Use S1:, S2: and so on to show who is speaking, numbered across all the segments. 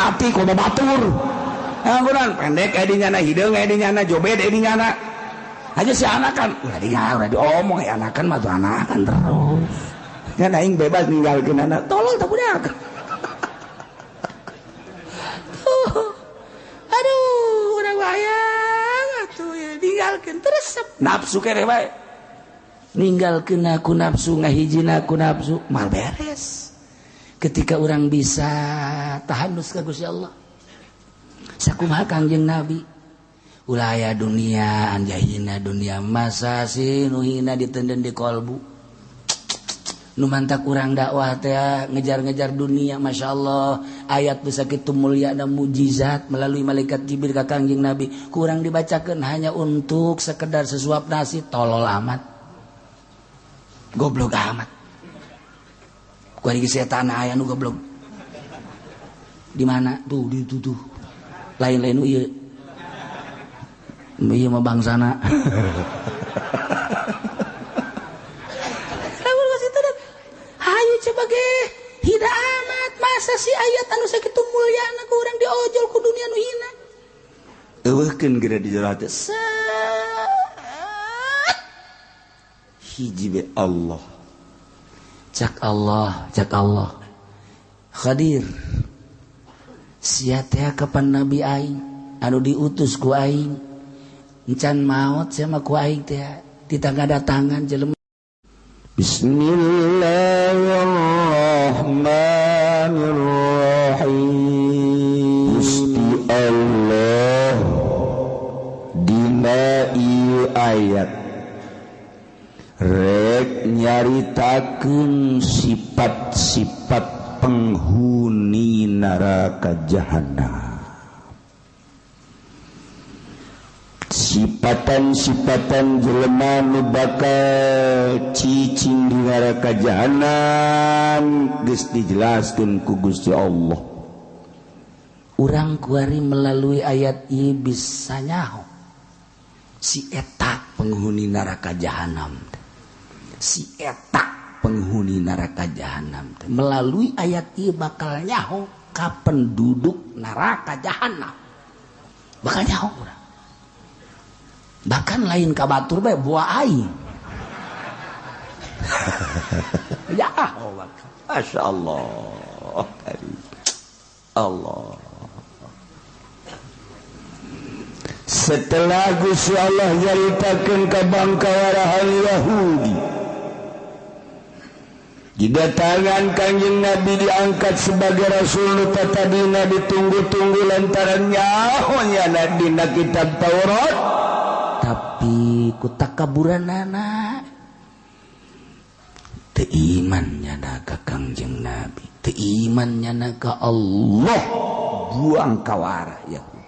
S1: mati ku batur ngangguran pendek edinyana hideung edinyana jobed edinyana aja si anakan udah diomong ya anakan mah tuh anakan terus kan aing bebas ninggalkeun anak tolong tak budak aduh udah bayang atuh ya ninggalkeun terus nafsu kere bae ninggalkeun aku nafsu ngahijin aku nafsu mal beres ketika orang bisa tahanus ka Gusti Allah sakumaha Kangjeng Nabi ulah aya dunia anjahina dunia masa sih nuhina ditenden di kolbu nu mantak urang dakwah teh ngejar-ngejar dunia Masya Allah ayat bisa kitu mulia dan mujizat melalui malaikat Jibril ka Kangjeng Nabi kurang dibacakeun hanya untuk sekedar sesuap nasi tolol amat goblok amat ku ari setan aya nu goblok di mana tuh di tuh lain-lain nu ieu iya mah bangsana hayu coba ge hida amat masa si ayat anu sakitu mulyana ku urang diojol ku dunia nu hina eueuhkeun geura di jero hate hiji be Allah cak Allah Khadir sia teh kapan nabi aing anu diutus ku aing encan maot sama ku aing teh ditangadatangan jelema Bismillahirrahmanirrahim Gusti Allah dina ieu ayat rek nyaritakeun sifat-sifat penghuni neraka jahanam sifatan-sifatan jelema nu bakal cicing di neraka jahanam geus dijelaskeun ku Gusti Allah. Urang kuari melalui ayat ieu bisa nyaho si eta penghuni neraka jahanam. Si eta penghuni neraka jahanam melalui ayat ieu bakal nyaho ka penduduk neraka jahanam. Bakal nyaho urang. Bahkan lain ka batur bae buah aing. Ya Allah. Masya Allah. Allah. Setelah Gusti Allah nyaritakeun ka bangkawarahan Yahudi didatangan Kangjeng Nabi diangkat sebagai Rasul nu tadina ditunggu-tunggu lantaran nyahonya dina kitab Taurat tapi ku takaburanana teu iman nyana ka Kangjeng Nabi teu iman nyana ka Allah buang kawara Yahudi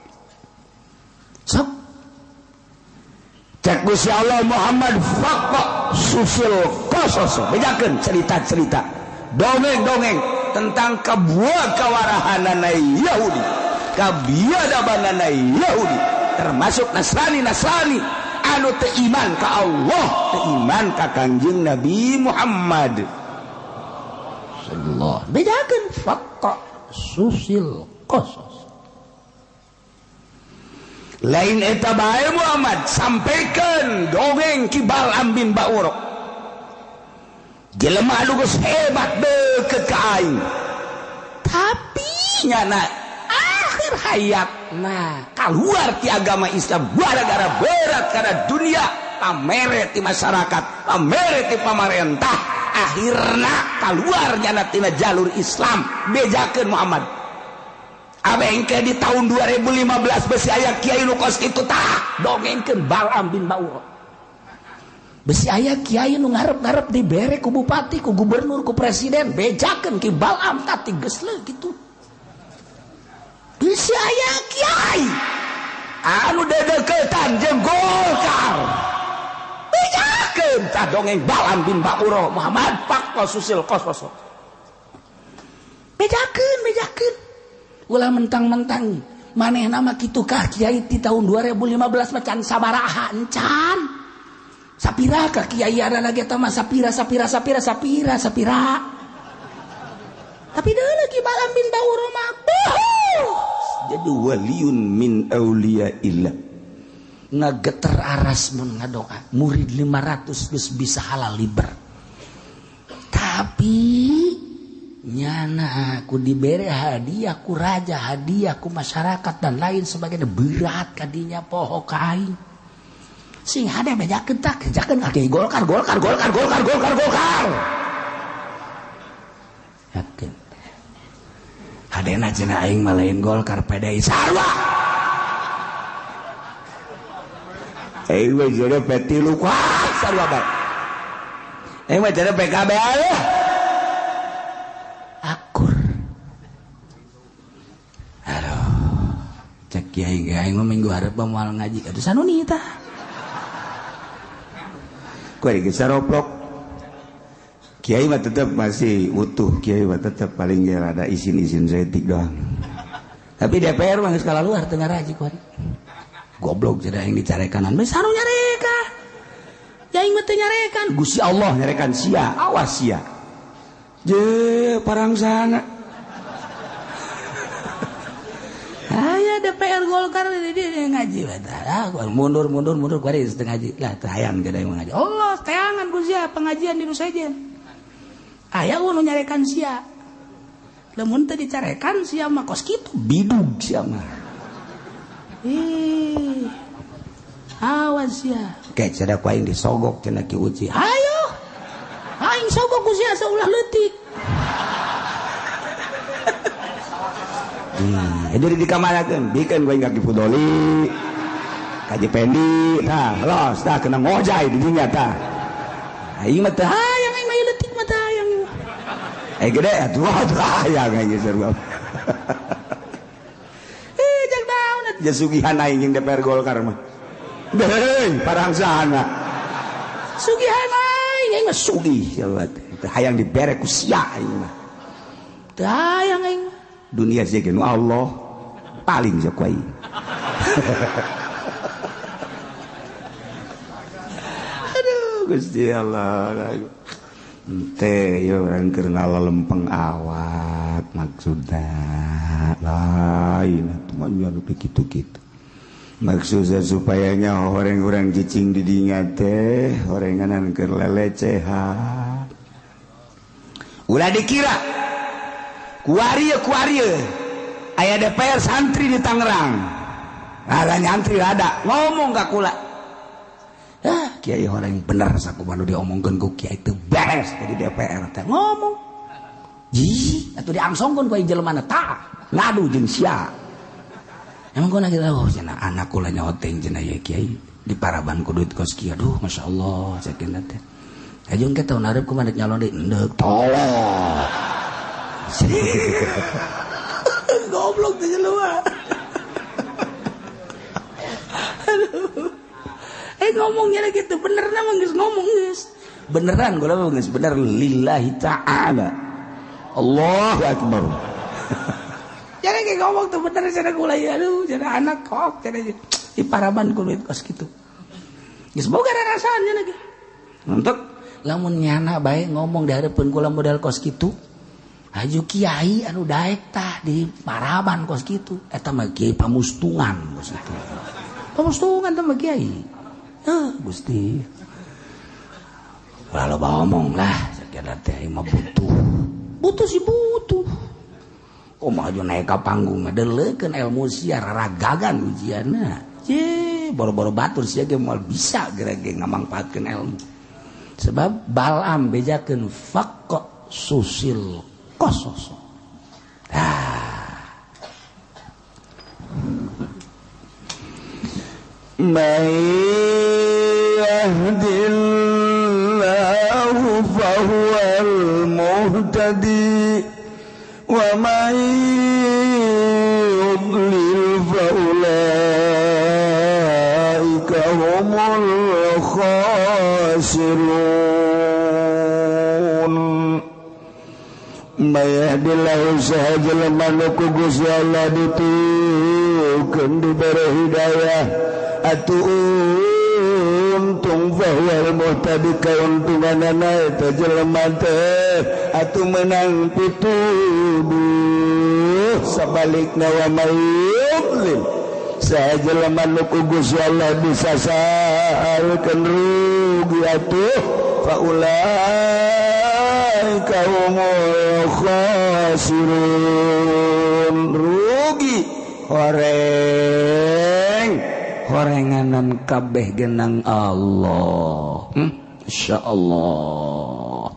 S1: sok cek Gusti Allah Muhammad faqa susil qasas bedakeun cerita-cerita dongeng-dongeng tentang kabuah kawarahanana Yahudi kabiadabanana Yahudi termasuk Nasrani anu teu iman ka Allah teu iman ka Kangjeng Nabi Muhammad sallallahu bedakeun faqa susil qasas lain eta bae Muhammad sampaikan dongeng kibal ambin baurok jelema anu geus hebat deukeut ka aing tapi nyana akhir hayatna kaluar ti agama Islam gara-gara berat kana dunia pamere ti masyarakat pamere ti pamarentah akhirna kaluar nyana tina jalur Islam bejakeun Muhammad abengke di tahun 2015 besi aya kiai nu kos kitu tah dongengkeun Balam bin Baurok besi aya kiai nu ngarep-ngarep dibere ku bupati ku gubernur ku presiden bejakeun ki Balam tah geus leuh kitu besi aya kiai anu dedeketan jeung Golkar bejakeun tah dongeng Balam bin Baurok Muhammad Pak Susil Kos bejakeun ulah mentang-mentang manehna mah kitu kah kiai di tahun 2015 macan sabaraha encan sapira ka kiai ada lagi eta mah sapira tapi deui lagi Balam bin Baurok mah jadi waliun min auliyaillah ngageter aras mun ngadoa murid 500 geus bisa halal liber tapi nyana aku diberi hadiah ku raja hadiah ku masyarakat dan lain sebagainya berat kadinya poho ka aing sing hade bejakeun tak kerjakeun kaki golkar yakin hadena cenah aing mah lain golkar PDI sarua we jadi peti lu kuat sarua bae mah jadi PKB aja akur aduh cek kiai mah minggu hareup moal ngaji aduh sanuni tah kuari gesaroplok kiai mah tetap masih utuh kiai mah tetap paling ya ada izin setik doang tapi DPR mah geus kalaluar teu ngaraji kuari goblok jadi yang dicarekan mah sanu nyareka yang mah teu nyarekan Gusti Allah nyarekan sia awas sia je parang sana aya DPR Golkar di ngaji bae mundur kuari teu ngaji lah teu hayang gede ngaji Allah teangan ku sia pengajian di nu sajen aya nu nyarekan sia lamun teu dicarekan sia mah kos kitu bidug sia mah awas sia kayak sada ku aing disogok cenah ki uci ayo aing sogok ku sia saulah leutik jadi dikamarakeun bikeun ku aing kaki Fudoli Kaji Pendi tah los tah kena ngojay di dinya tah aing mah teu hayang aing mah leutik mah tah hayang gede atuh hayang aing geus jak daun jasugihan aing jeung DPR Golkar mah deui parang sana sugihan aing mah sugih teu hayang dibere ku sia aing mah teu hayang aing dunia sia ge nu Allah paling jak ku aing aduh Gusti Allah teh yo urang keur ngalalempeng awak maksudna lain atuh mah kitu-kitu maksudnya supayanya orang-orang cicing di dinya teh orenganan keur lelecehan ulah dikira kuarieu aya DPR santri di Tangerang ada nyantri ada ngomong ka kula kiai orang bener sakumaha nu diomongkeun ku kiai teu beres jadi DPR teh ngomong ji atuh diangsongkeun ku jelema tah ngadu jeung sia emang kau lagi tahu cenah anak kula nyoteng cenah ya kiai di paraban ku duit kos kieu aduh masyaallah sakeun teh ajung ke tahun hareup ku mandek nyalon deui endeuh tolong goblok teh jelema aduh ngomongnya gitu bener nama geus ngomong geus beneran gua mah geus bener lillahi ta'ala Allahu akbar jangan kayak ngomong tuh bener cenah kula ya aduh cenah anak kok cenah di paraban ku duit kos kitu geus boga rasaan cenah ge untuk lamun nyana bae ngomong di hareupeun kula modal kos kitu aju kiai anu daek tah di paraban kos kitu eta mah kiai pamustungan maksudna pamustungan teh mah kiai Gusti lalu ngomong lah sakira teh mah butuh sih butuh maju naik ke panggung ngedeleukeun ilmu sia raragagan ujianna boro-boro batur sia ge moal bisa gerege ngamangpaatkeun ilmu sebab Balam bejakeun faqqa susil qasas may yahdillahu fahuwal muhtadi wa may yudlil faulaika humul khasirun may yahdillahu sahaja ku Gusti Allah ditukeun dibere hidayah untung fahuwal muhtadi kauntunganana eta jelema teh atuh menang pituduh sabalikna wa mayyudlil saya jelema nu ku Gusti Allah disasarkeun rugi atuh faulaika humul khasirun rugi horenganan kabeh genang Allah. Insyaallah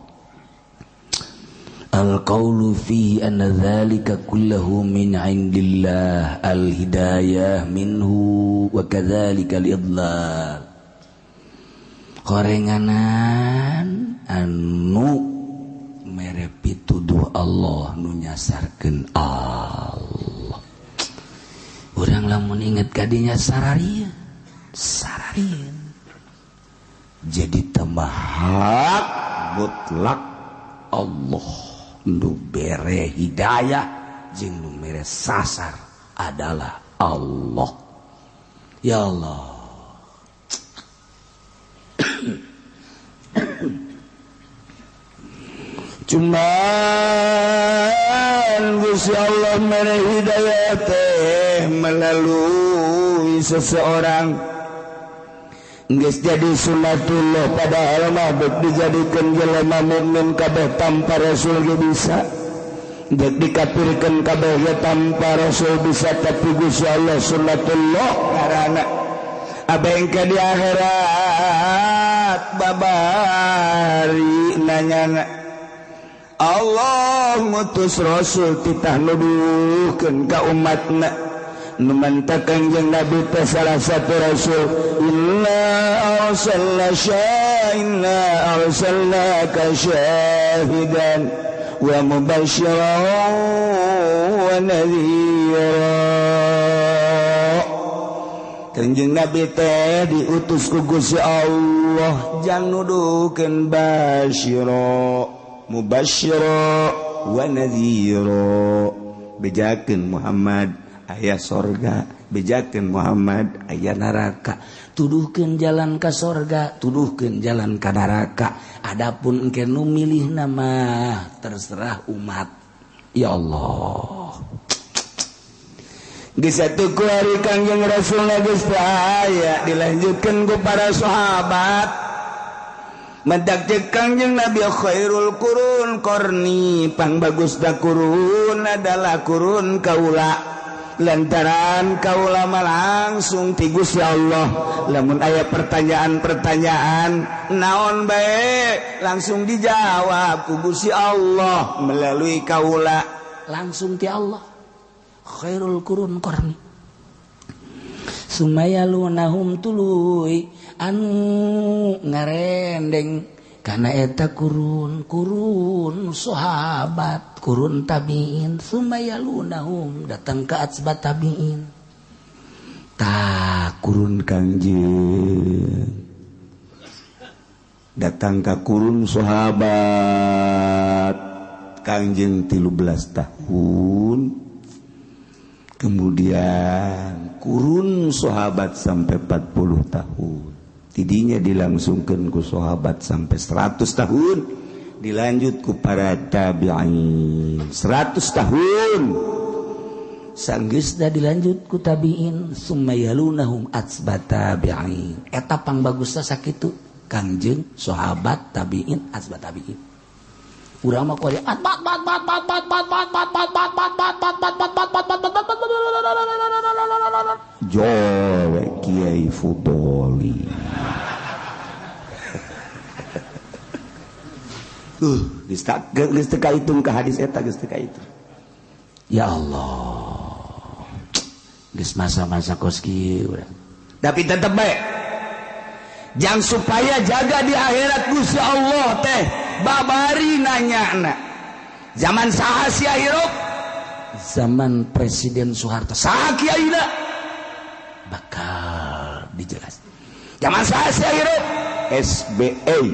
S1: al-qawlu fi anna dhalika kullahu min indillah al-hidayah minhu wa kadzalika al-idlal horenganan anu mere pituduh Allah nu nyasarkeun Allah urang lamun inget kadinya sararieun jadi tamahak mutlak Allah nu bere hidayah jeung nu mere sasar adalah Allah. Ya Allah cuman Gusti Allah mere hidayah teh melalui seseorang geus jadi sunnatullah padahal mah dek dijadikeun jelema mukmin kabeh tanpa rasul ge bisa dek dikafirkeun kabeh ge tanpa rasul bisa tapi Gusti Allah sunnatullah karana abengke di akhirat babari nanyana Allah ngutus rasul titah nuduhkeun ka umatna nu mantap kanjeng Nabi teh salah satu rasul inna arsalnaka syahidan wa mubasysyiran wa nadhira kanjeng Nabi teh diutus ku Gusti Allah jang nuduhkeun basyira mubasysyiran wa nadhira bejakeun Muhammad aya sorga bejakeun Muhammad aya neraka tuduhkeun jalan ka sorga tuduhkeun jalan ka neraka adapun engke nu milih nama terserah umat ya Allah geus atuh ku hari Kangjeng Rasul geus aya dilanjutkeun ku para sahabat mendak cek Kangjeng Nabi khairul qurun qarni pangbagusna qurun adalah qurun kaula lantaran kaula langsung ti Gusti Allah lamun aya pertanyaan-pertanyaan naon bae langsung dijawab ku Gusti Allah melalui kaula langsung ti Allah khairul qurun qarni sumayalunahum tuluy anu ngarendeng kana eta kurun sahabat kurun tabiin sumayalunahum datang ke atsbat tabiin ta kurun Kangjeng datang ke kurun sahabat Kangjeng 13 tahun kemudian kurun sahabat sampai 40 tahun tidinya dilangsungkeun ku sahabat sampai 100 tahun dilanjut ku para tabi'in 100 tahun sanggeusna dilanjut ku tabi'in sumayalunahum atsbat tabi'in eta pangbagusna sakitu Kangjeng sahabat tabi'in atsbat tabi'in urang mah kuari jowe Kiai Fudoli geus teu kahitung ka hadis eta geus teu kahitung ya Allah geus masa-masa kos kieu tapi tetep bae jang supaya jaga di akhirat Gusti Allah teh babari nanyana zaman saha sia hirup zaman Presiden Soeharto saha kiaina bakal dijelas zaman saha sia hirup SBY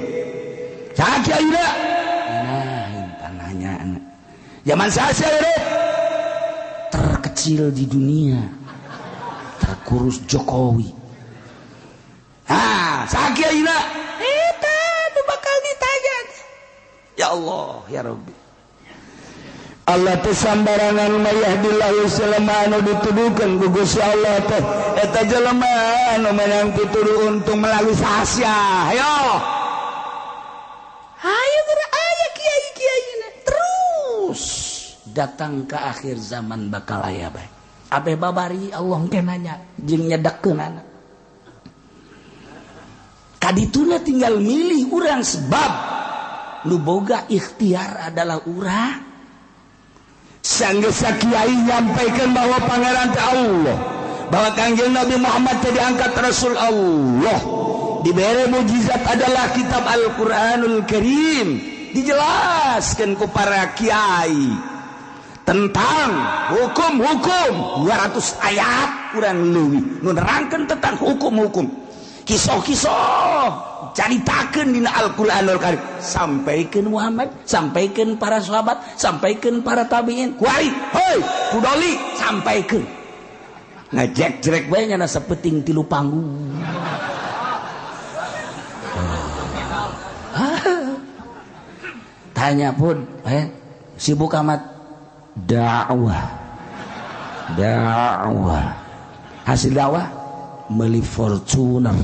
S1: saha kiaina tanahnya zaman saha sia hirup terkecil di dunia terkurus Jokowi saha kiaina eta nu bakal ditanya ya Allah ya Rabbi Allah teh sambarangan mayahdillahu selama anu dituduhkeun ku Gusti Allah teh eta jelema anu menang pituduh untung melalui sahsia. Hayo geura aya kiai-kiaina terus datang ke akhir zaman bakal aya bae. Abe babari Allah engke nanya jeung nyedekeunana. Kadituna tinggal milih urang sebab nu boga ikhtiar adalah urang. Sanggesa kiai nyampaikan bahwa pangeran Allah, bahwa kangjeng Nabi Muhammad jadi angkat Rasul Allah, diberi mujizat adalah kitab Al-Quranul Karim. Dijelaskan ku para kiai tentang hukum-hukum 200 ayat kurang lebih menerangkan tentang hukum-hukum, kisah-kisah caritakeun dina Al-Qur'anul Karim, sampaikan Muhammad, sampaikan para sahabat, sampaikan para tabi'in, kuari hei kudoli sampaikan ngajek jerek bae nya sapeting 3 panggung. Tanya pun sibuk amat dakwah hasil dakwah beli Fortuner.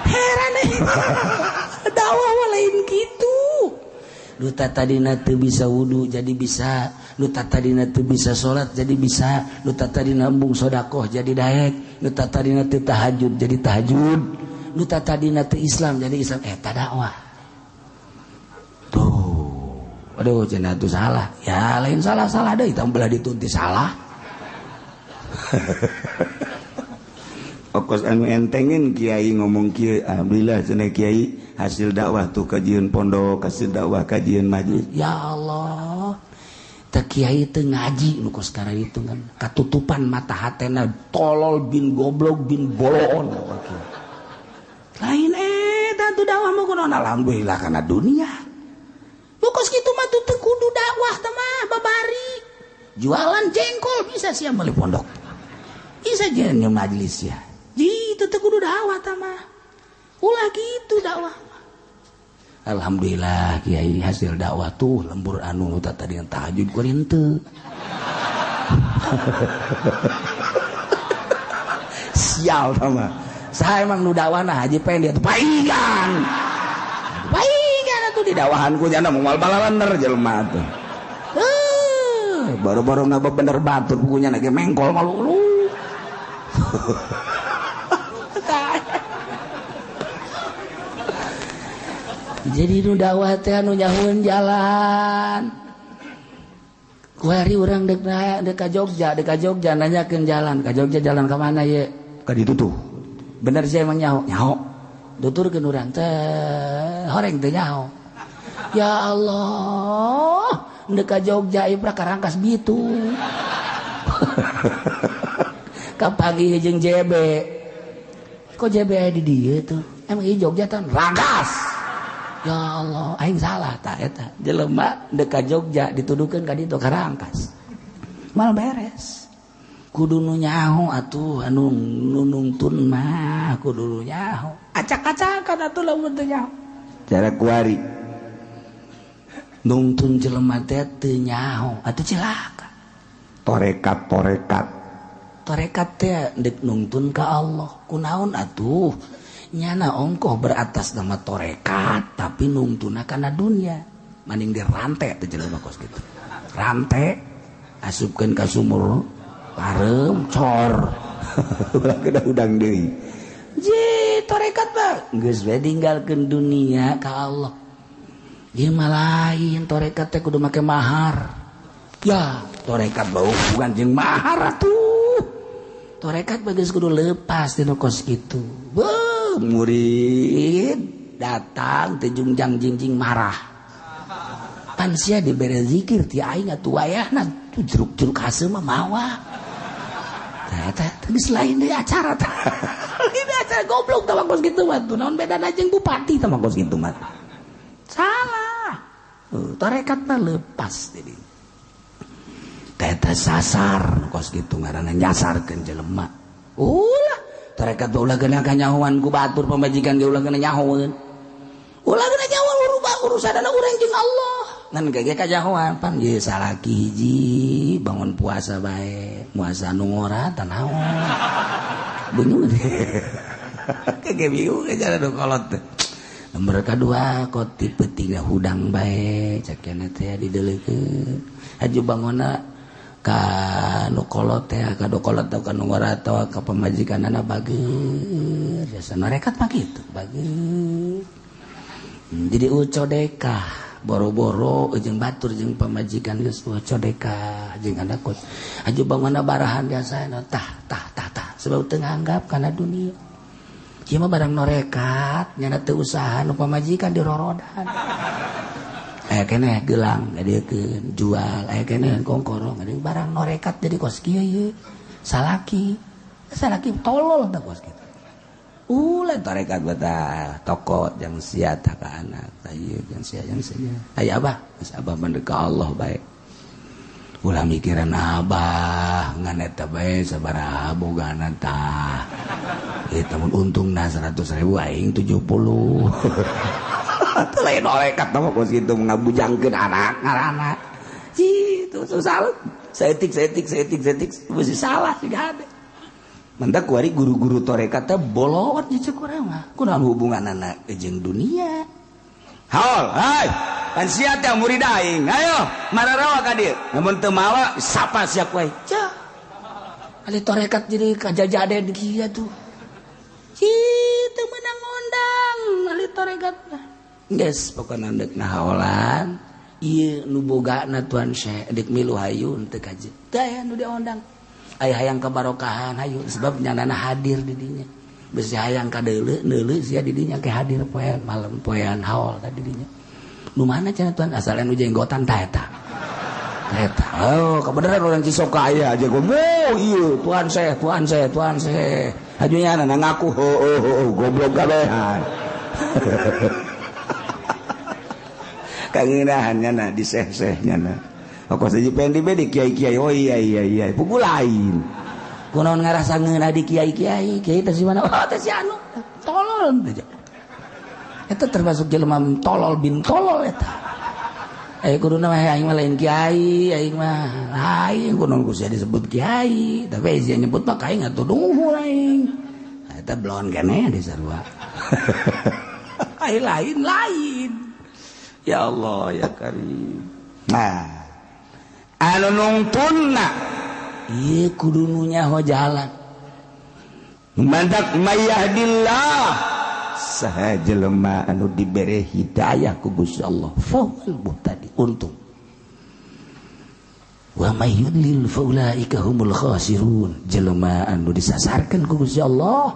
S1: Heran dakwah lain gitu. Lu tadina teu bisa wudu jadi bisa, lu tadina teu bisa salat jadi bisa, lu tadina embung sedekah jadi daek, lu tadina teu tahajud jadi tahajud, lu tadina teu Islam jadi Islam. Eta dakwah. Tuh. Aduh cenah tuh salah. Ya lain salah deui tah belah dituntut salah. Okos anu entengin kiai ngomong kieu, alhamdulillah cenah kiai hasil dakwah tuh kajian pondok, hasil dakwah kajian majelis. Ya Allah. Teh kiai teu ngaji nu kos karena itu kan. Katutupan mata hatena tolol bin goblok bin bolon. Lain eta tuh dakwah mah kunaon alhamdulillah kana dunia. Nu kos kitu mah teu kudu dakwah teh mah babari. Jualan jengkol bisa sia meuli pondok. Bisa jeung majelis ya. Gitu teh kudu dakwah tah mah. Ulah gitu dakwah. Alhamdulillah kiai hasil dakwah tuh lembur anu tadi yang tahajud kuring teu. Sial tah mah. Saha emang nu dakwahna Haji Pendi atuh paingan. Paingan atuh di dakwahan ku jana moal balaler jelema teh. Baru-baru ngaba bener batur pugunya ge mengkol malu. Jadi nu dakwah teh anu nyahueun jalan. Kuari urang dek ka Jogja nanyakeun jalan. Ka Jogja jalan ka mana ye? Ka ditu tuh. Bener sih emang nyaho. Tuturkeun urang teh horeng teh nyaho. Ya Allah, dek ka Jogja ieu prakarangkas bitu. Kapagi jeung JB. Kok JB aya di dieu tuh? Emang ieu Jogja teh Rangkas. Ya Allah, aing salah tah eta. Jelema dek ka Jogja dituduhkeun ka ditu ka Rangkas. Mal beres. Kudu nu nyaho atuh anu nunungtun mah kudu nu nyaho. Acak-acakan atuh lamun teu nyaho. Cara kuari. Nungtun jelema teh teu nyaho atuh cilaka. Torekat teh dek nungtun ka Allah. Kunaon atuh? Nyana ongkoh beratas nama torekat tapi nungtuna kana dunia. Maning dirantai teh jelema kos kitu. Rantai asupkeun ka sumur parem cor. Ulah kena udang deui. Ji torekat mah geus we ninggalkeun dunia ka Allah. Ieu mah lain torekat teh kudu make mahar. Ya, torekat bau bukan jeung mahar atuh. Torekat bagus kudu lepas dina kos kitu. Murid datang teh jungjang jingjing marah. Pan sia dibere zikir ti aing atuh wayahna tuh jeruk-jeruk hasil mah mawa. Tah geus lain deui acara tah. Ini acara goblok tah kos kitu mah tuh. Naon bedana jeung bupati tah kos kitu mah. Salah. Torekat mah lepas teh. Teh sasar kos kitu ngaranna nyasarkeun jelema. Ulah tarekat ulah kena kanyahoan ku batur pamajikan ge ulah kena nyahoeun. Ulah kena nyahoeun urusanana urang jeung Allah. ngan gage kajahoan pan ye salaki hiji bangun puasa bae puasa nu ngora tah naon beungeun kage bingung cara nu kolot teh nomor kadua koti peutingna hudang bae cakena teh dideuleukeun haju bangonna ka nu kolot teh ka do kolot teh ka nu ngora atawa ka pamajikanana bageur biasa narekat mah kitu bageur jadi ucodeka boro-boro jeung batur jeung pamajikan geus codeka jeung andakot aju bangana barahan biasana tah sebab teu nganggap kana dunia ieu mah barang norekat nyana teu usaha nu pamajikan dirorodan aya keneh gelang ngadeukeun jual aya keneh kongkorong ada barang norekat jadi kos kieu ieu salaki tolol tah kos kitu ulah tarekat bata toko jang sia ka anak ieu jang sia aya abah geus abah mendeka Allah bae ulah mikiran abah ngan eta bae sabaraha bogana tah eta mun untungna 100.000 aing 70 teu lain tarekat mah kos kitu ngabujangkeun anak ngaranna kitu susah saeutik mesti salah siga ade mentak kuari guru-guru torekat teh bolot nya ceuk urang mah kunaon hubunganna jeung dunia haul hai pan sia teh murid aing ayo mararawa ka dieu namun teu mawa sapa siap wae cah ali torekat jadi kajajade di kieu tuh kitu menang ngondang ali torekat geus pokona deuk nahaolan ieu nu bogana tuan syekh dik milu hayu teu kaje teh aya nu diondang aya hayang kabarokahan hayu sebab nyanana hadir di dinya geus hayang ka deuleu sia di dinya ke hadir poe malam poean haul ka di dinya nu mana cenah tuan asal anu jenggotan tah eta oh kabeneran urang Cisoka aya aja ieu tuan syekh haju nyana ngaku goblok kabehan kangeunahan nyana di syekh nyana kok saja pendi di kiai-kiai oh iya pukul lain kunaon ngarasa ngeuna di kiai teh si mana teh si anu tolol eta termasuk jelema tolol bin tolol eta kuduna mah aing mah lain kiai aing mah lain kunaon kusia disebut kiai tapi sia nyebut mah kaing atuh dungu aing eta blon keneh di sarua lain ya Allah ya Karim nah anu nungtunna ieu kudu nu nyaho jalan mandak mayahdillah saha jelema anu dibere hidayah ku Gusti Allah fawal muhtadi untung wa may yudlil fa ulaika humul khasirun jelema anu disasarkeun ku Gusti Allah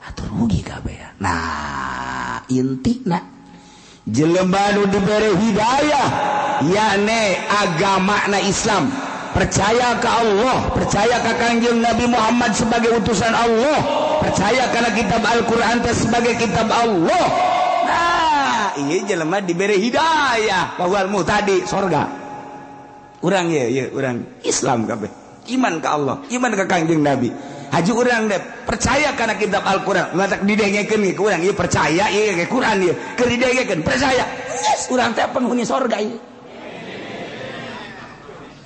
S1: atuh rugi kabeh nah intina jelema anu dibere hidayah yakni agamana Islam percaya ke Allah percaya ke Kangjeng Nabi Muhammad sebagai utusan Allah percaya karena kitab Al-Quran sebagai kitab Allah nah ini jelema diberi hidayah bahwa muhtadi sorga urang ya urang Islam kabeh iman ke Allah iman ke Kangjeng Nabi haji urang deh percaya karena kitab Al-Quran ngatak didengekeun ke urang ieu percaya ieu ke Quran ieu keur didengekeun percaya yes urang teh penghuni sorga ieu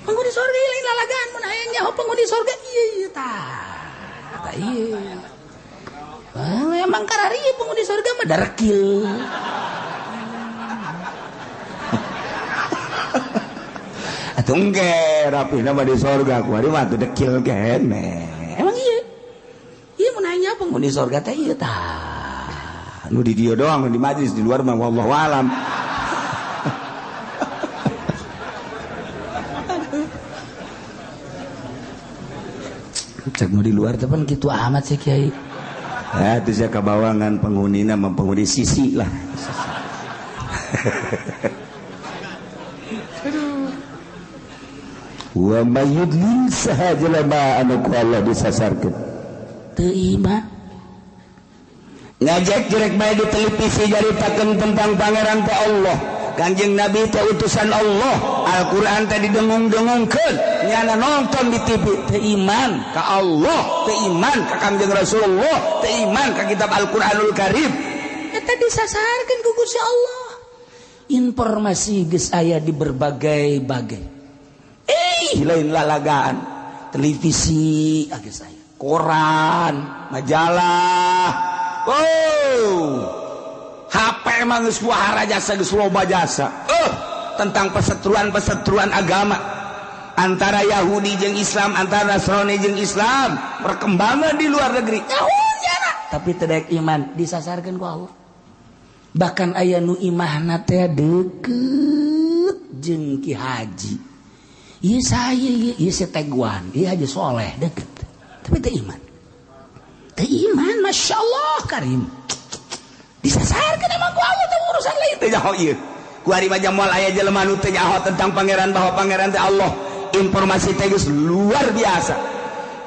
S1: penghuni sorga lain lalagaan mun aya nyaho penghuni sorga ieu tah ieu emang karari penghuni sorga mah darekil atuh engke rapihna mah di sorga kuari mah teu dekil keneh emang ieu mun aya nyaho penghuni sorga teh ieu tah nu di dieu doang di majlis di luar mah wallahu alam cek nu di luar teh pan kitu amat sih kiai itu saya kebawangan penghunina mempenghuni sisi lah wa mayyudlil sahajalama anu ku Allah disasarkeun teu iman ngajak jerek bae di televisi jaritakeun tentang pangeran teh Allah Kangjeng Nabi teh utusan Allah Al-Quran teh didengung-dengungkeun nyana nonton di TV teu iman ka Allah teu iman ka Kangjeng Rasulullah teu iman ka kitab Al-Quranul Karim eta disasarkeun ku Gusti Allah informasi geus aya di berbagai-bagai lain lalagaan televisi geus aya koran majalah HP emang geus wahara jasa geus loba jasa tentang perseteruan agama antara Yahudi jeung Islam, antara Nasrani jeung Islam, perkembangan di luar negeri. Tapi teu iman disasarkeun ku Allah. Bahkan aya nu imahna teh deukeut jeung Ki Haji. Ieu saya ieu seteguan, ieu Haji Soleh deukeut. Tapi teu iman. Teu iman, masyaallah karim. Disasarkeun emang ku Allah teh urusan lain teh nyaho ieu. Ku ari mah jamual aya jelema nu teu nyaho tentang pangeran bahwa pangeran teh Allah. Informasi tegus luar biasa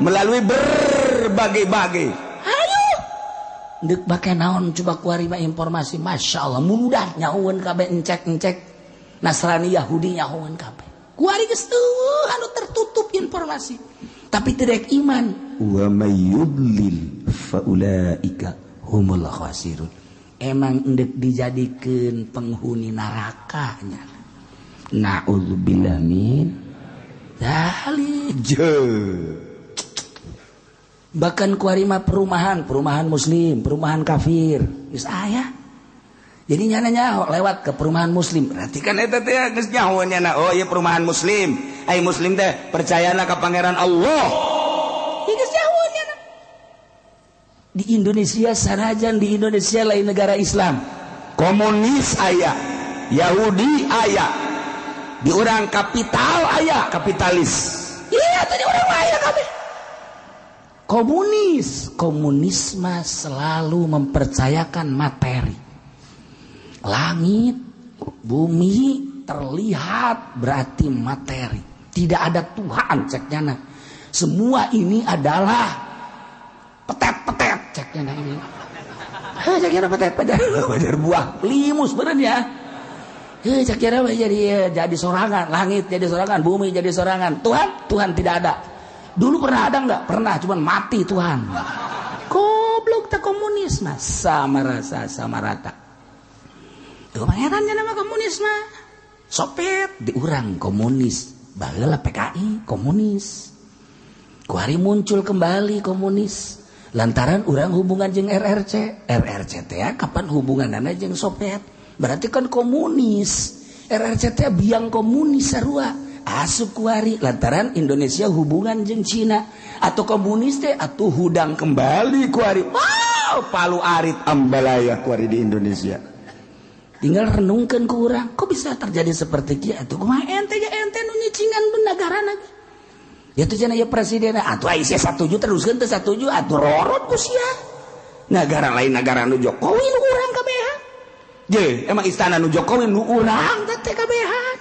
S1: melalui berbagai-bagai. Ayo, dek pakai naon coba kuari mah informasi, masya Allah mudah nyahuan kabeh encek Nasrani Yahudi nyahuan kabeh. Kuari geus anu tertutup informasi. Tapi tidak iman. Wa may yudlil faulaika humul khasirun. Emang endek dijadikeun penghuni nerakanya. Na'udzubillah min bahkan kuarima perumahan muslim, perumahan kafir geus aya. Jadi nyana lewat ke perumahan muslim. Berarti kan eta teh geus nyaho nyana, oh ieu perumahan muslim. Ai muslim teh percayana ka pangeran Allah. Ieu geus nyaho nyana. Di Indonesia sanajan di Indonesia lain negara Islam. Komunis aya, Yahudi aya. Di orang kapital aya kapitalis. Iya tadi orang aya kabeh. Komunisme selalu mempercayakan materi. Langit, bumi terlihat berarti materi. Tidak ada Tuhan ceknya. Semua ini adalah petet-petet ceknya ini. Ceknya petet-petet. Wajar buah limus benernya. Cak kira jadi sorangan, langit jadi sorangan, bumi jadi sorangan. Tuhan tidak ada. Dulu pernah ada enggak? Pernah, cuman mati Tuhan. Goblok tak komunisme, sama rata. Tuh pangerannya nama komunisme. Soviet diurang komunis, baheula PKI komunis. Kuari muncul kembali komunis. Lantaran urang hubungan jeung RRC teh kapan hubunganana jeung Soviet? Berarti kan komunis. RRCT biang komunis sarua. Asup kuari lantaran Indonesia hubungan jeung Cina. Atau komunis teh atuh hudang kembali kuari. Wow, palu arit ambalaya kuari di Indonesia. Tinggal renungkeun ku urang, kok bisa terjadi seperti kieu atuh kumaha ente nu nyicingan negarana. Ya tuh cenah ya presiden atuh aya satuju teruskeun teu satuju atuh rorot ku sia. Negara lain negara nu Jokowi nu urang kabehan. Je, emang istana nu Jokowi nu urang teh kabehan.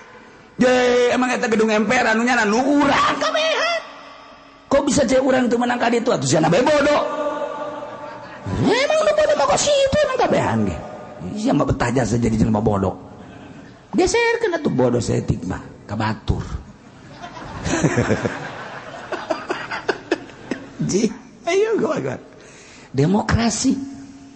S1: Je, emang eta gedung MPR anu nyana nu urang kabehan. Kok bisa je urang teu menang ka ditu atuh cenah bae bodoh. Emang nu bodoh mah situ emang kabehan ge. Sia mah betah jasa jadi jelema bodoh. Geserkeun atuh bodoh setik mah ka batur. Ji, ayo gua. Demokrasi.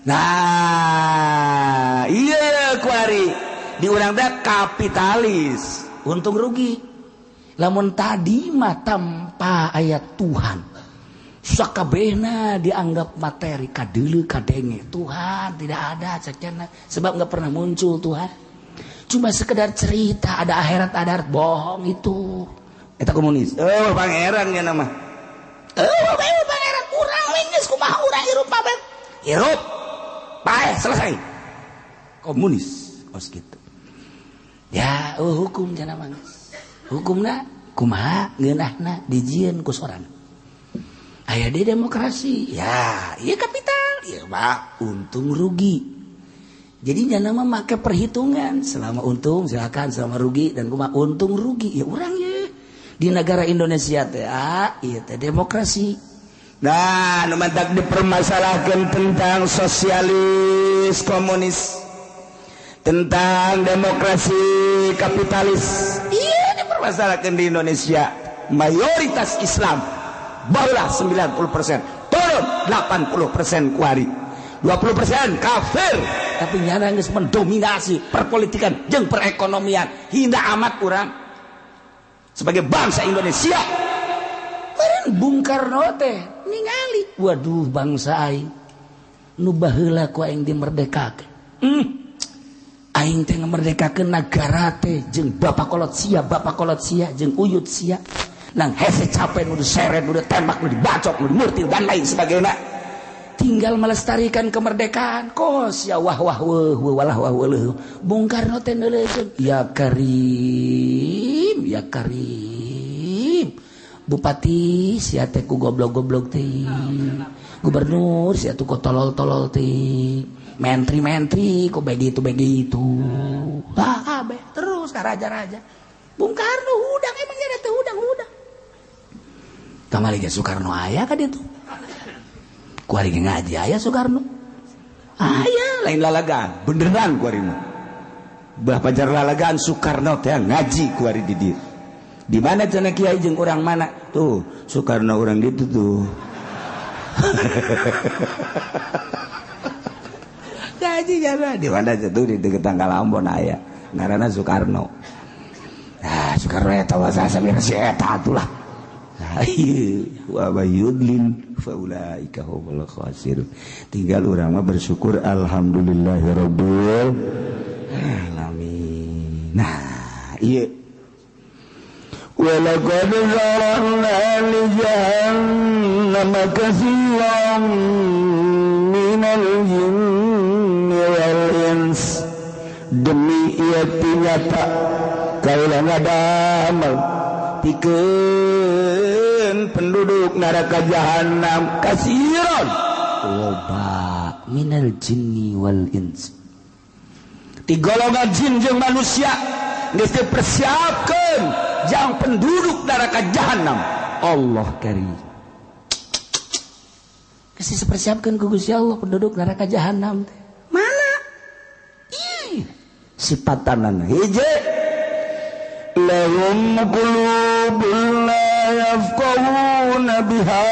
S1: Nah, iya kuari di urang teh kapitalis, untung rugi. Lamun tadi mah tanpa ayat Tuhan, sakabehna dianggap materi kadeuleu kadenge. Tuhan tidak ada cekna, sebab enggak pernah muncul Tuhan. Cuma sekedar cerita ada akhirat bohong itu. Eta komunis. Oh, pangeran nya nama. Pangeran urang we geus kumaha urang hirup babet. Hirup bae selesai. Komunis kos gitu. Ya, hukum cenah mah. Hukumna kumaha ngeunahna dijieun ku sorangan. Aya di demokrasi. Ya, ieu kapital, ieu mah untung rugi. Jadi jangan mah make perhitungan, selama untung silakan, selama rugi dan kumaha untung rugi. Ya urang ye. Di negara Indonesia teh ieu teh demokrasi. Nah, nu mantak dipermasalahkan tentang sosialis komunis, tentang demokrasi kapitalis. Iya dipermasalahkan di Indonesia. Mayoritas Islam barulah 90%, turun 80% kuari, 20% kafir, tapi nyana geus mendominasi perpolitikan jeung perekonomian. Hina amat urang sebagai bangsa Indonesia. Meureun Bung Karno teh ningali, waduh bangsa aing nu baheula ku aing dimerdekakeun. Aing teh ngamerdekakeun nagara teh jeung bapak kolot sia jeung uyut sia. Nang hese capek nu diseret, nu ditembak, nu dibacok, nu dimurtil dan lain sebagainya. Tinggal melestarikan kemerdekaan. Kos ya wah walah wah weuh. Bung Karno teh neuleukeun, ya Karim. Bupati sia teh ku goblok-goblok teh. Gubernur sia teh ku tolol-tolol teh. Menteri-menteri ku begitu. Terus ka raja-raja. Bung Karno hudang emang nya teh hudang. Kamari ge Soekarno aya ka ditu. Ku ari ngaji aya Soekarno. Aya lain lalagaan, beneran ku ari mah. Bah pajar lalagaan Soekarno teh ngaji ku ari di dieu. Di mana cenah kiai jeung urang mana? Tuh, Soekarno urang ditu tuh. Ngaji jalan di mana tuh di dekat Tanggal Ambon aya. Ngaranna Soekarno. Nah, Soekarno eta wasa samira si eta atulah. Wa yudlin faulaika humul khasirun. Tinggal urang mah bersyukur alhamdulillahirabbil alamin. Nah, ieu wa laqad zarana li jahannama katsiran minal jinni wal ins. Demi ieu nyata kaula ngadamel pikeun penduduk neraka jahanam kasiron loba minal jinni wal ins. Ti golongan jin jeung manusia geus dipersiapkeun jang penduduk neraka jahanam. Allah karim. Geus dipersiapkeun ku Gusti Allah penduduk neraka jahanam teh. Mana? Ih, sipatanana hiji lahum qulubun la yafqahuna biha.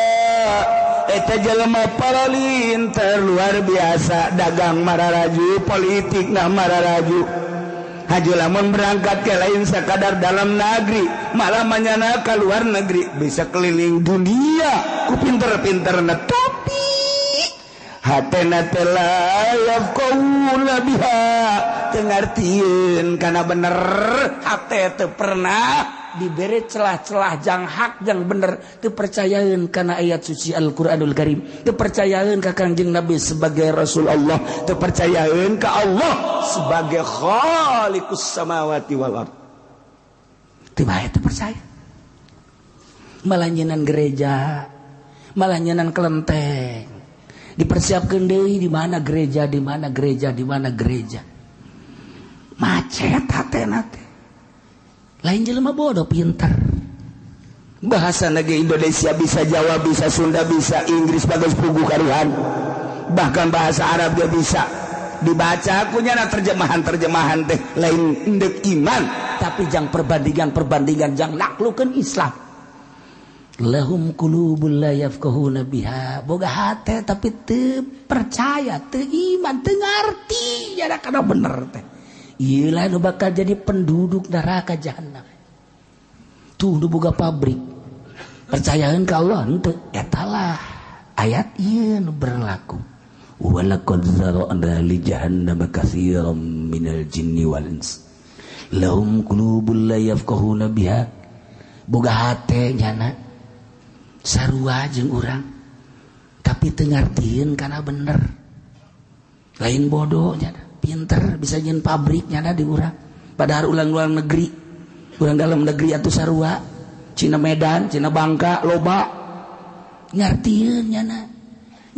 S1: Eta jelema paralintar luar biasa, dagang mararaju, politik nah mararaju. Haji lamun berangkat ke lain sakadar dalam negeri, malah manyana ke luar negeri, bisa keliling dunia ku pinter-pinterna, tapi hatena teh la yafqahuna biha, teu ngartieun kana bener. Hate teu pernah diberi celah-celah jang hak jang bener, teu percayaeun kana ayat suci Al-Qur'anul Karim, teu percayaeun ka Kangjeng Nabi sebagai Rasul Allah, teu percayaeun ka Allah sebagai Khaliqus samawati wal ard. Teu bae teu percaya. Malah nyenan gereja, malah nyenan kelenteng. Dipersiapkeun deui di mana gereja, di mana gereja, di mana gereja. Macet hatena teh. Lain jelema bodoh pintar. Bahasa negeri Indonesia bisa, Jawa bisa, Sunda bisa, Inggris bagus pugu karuhan. Bahkan bahasa Arab dia bisa. Dibaca kunyana terjemahan teh lain endek iman, tapi jang perbandingan jang naklukeun Islam. Lahum qulubul la yafqahuna biha. Boga hate tapi teu percaya, teu iman, teu ngarti nya kana bener teh. Iyalah nu bakal jadi penduduk neraka jahanam. Tuh nu boga pabrik. Percayaeun ka Allah henteu. Etalah ayat ieu nu berlaku. Wa laqad zara'na li jahannama katsiran minal jinni wal ins. Lahum qulubun la yafqahuna biha. Boga hate nyana sarua jeung urang. Tapi teu ngartieun kana bener. Lain bodoh nyana. Pinter bisa nyen pabrik nyana di urang. Padahal ulang negeri, urang dalam negeri atuh sarua. Cina Medan, Cina Bangka, loba ngartieun nyana.